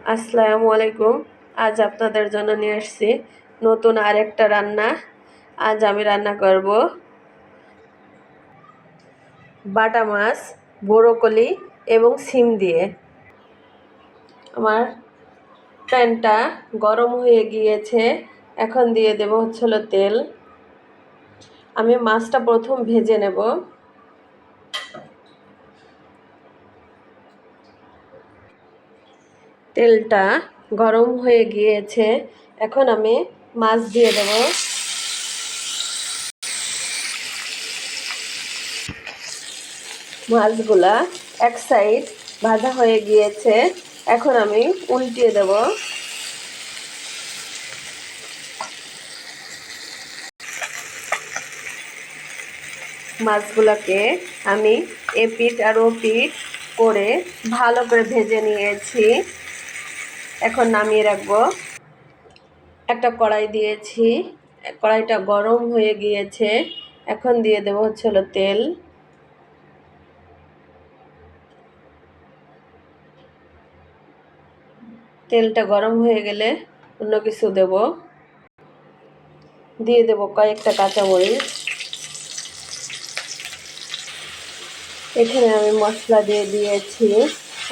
আসসালামু আলাইকুম। আজ আপনাদের জন্য নিয়ে আসছি নতুন আরেকটা রান্না। আজ আমি রান্না করব বাটা মাছ, ব্রোকলি এবং সিম দিয়ে। আমার প্যানটা গরম হয়ে গিয়েছে, এখন দিয়ে দেব হলো তেল। আমি মাছটা প্রথম ভেজে নেব। তেলটা গরম হয়ে গিয়েছে, এখন আমি মাছ দিয়ে দেব। মাছগুলা এক সাইড ভাজা হয়ে গিয়েছে, এখন আমি উল্টিয়ে দেব। মাছগুলোকে আমি এপিঠ আর ওপিঠ করে ভালো করে ভেজে নিয়েছি। এখন নামিয়ে রাখবো। একটা কড়াই দিয়েছি, কড়াইটা গরম হয়ে গিয়েছে, এখন দিয়ে দেবো হলো তেল। তেলটা গরম হয়ে গেলে অন্য কিছু দেব। দিয়ে দেব কয়েকটা কাঁচামরিচ। এখানে আমি মশলা দিয়ে দিয়েছি।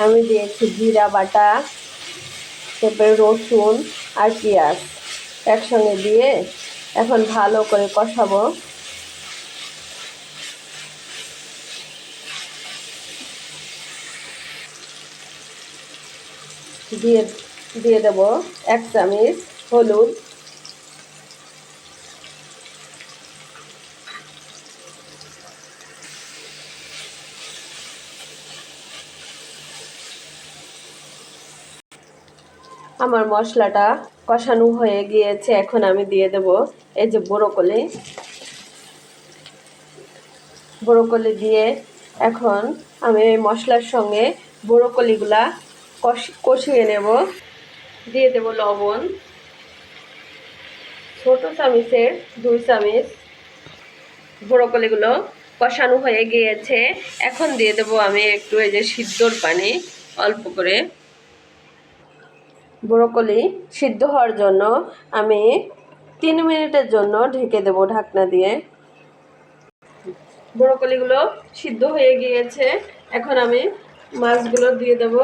আমি দিয়েছি জিরা বাটা, তারপরে রসুন আর পেঁয়াজ একসঙ্গে দিয়ে এখন ভালো করে কষাবো। দিয়ে দিয়ে দেব 1 চামচ হলুদ, আমার মশলাটা কষানো হয়ে গিয়েছে, এখন আমি দিয়ে দেব এই যে ব্রোকলি দিয়ে এখন আমি এই মশলার সঙ্গে ব্রোকলিগুলা কষিয়ে নেব। দিয়ে দেব লবণ, ছোট চামচের 2 চামচ। ব্রোকলিগুলো কষানো হয়ে গিয়েছে, এখন দিয়ে দেব আমি একটু এই যে সিদ্ধর পানি অল্প করে। ব্রোকলি সিদ্ধ হওয়ার জন্য আমি 3 মিনিটের জন্য ঢেকে দেব ঢাকনা দিয়ে। ব্রোকলিগুলো সিদ্ধ হয়ে গিয়েছে, এখন আমি মাছগুলো দিয়ে দেব।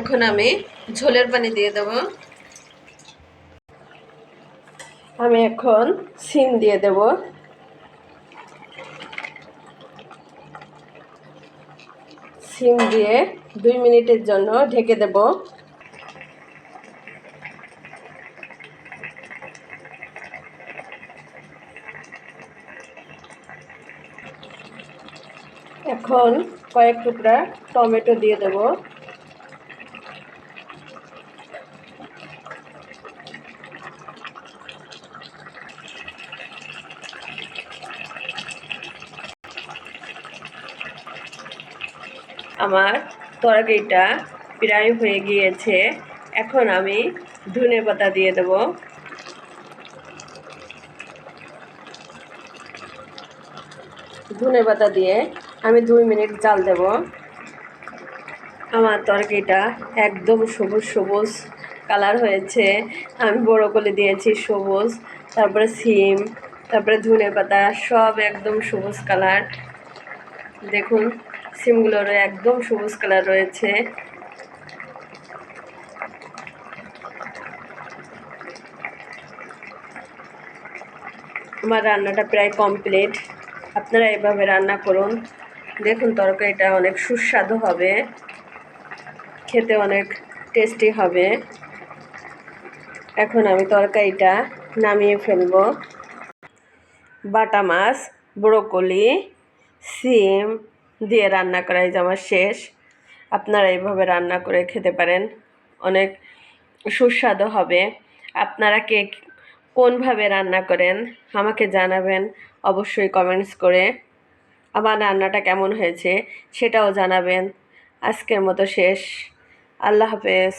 এখন আমি ঝোলের পানি দিয়ে দেব। আমি এখন সিম দিয়ে দেব। সিম দিয়ে 2 মিনিটের জন্য ঢেকে দেব। এখন কয়েক টুকরা টমেটো দিয়ে দেব। আমার তরকারিটা প্রায় হয়ে গিয়েছে, এখন আমি ধনেপাতা দিয়ে দেব। ধনেপাতা দিয়ে আমি 2 মিনিট জাল দেব। আমার তরকারিটা একদম সবুজ সবুজ কালার হয়েছে। আমি ব্রোকলি দিয়েছি সবুজ, তারপরে সিম, তারপরে ধনেপাতা সব একদম সবুজ কালার। দেখুন সিমগুলোরও একদম সবুজ কালার রয়েছে। আমার রান্নাটা প্রায় কমপ্লিট। আপনারা এভাবে রান্না করুন, দেখুন তরকারিটা অনেক সুস্বাদু হবে, খেতে অনেক টেস্টি হবে। এখন আমি তরকারিটা নামিয়ে ফেলব। বাটা মাছ, ব্রোকলি, সিম দিয়ে রান্না করাই যে আমার শেষ। আপনারা এইভাবে রান্না করে খেতে পারেন, অনেক সুস্বাদু হবে। আপনারা কে কোনভাবে রান্না করেন আমাকে জানাবেন অবশ্যই কমেন্টস করে। আমার রান্নাটা কেমন হয়েছে সেটাও জানাবেন। আজকের মতো শেষ। আল্লাহ হাফেজ।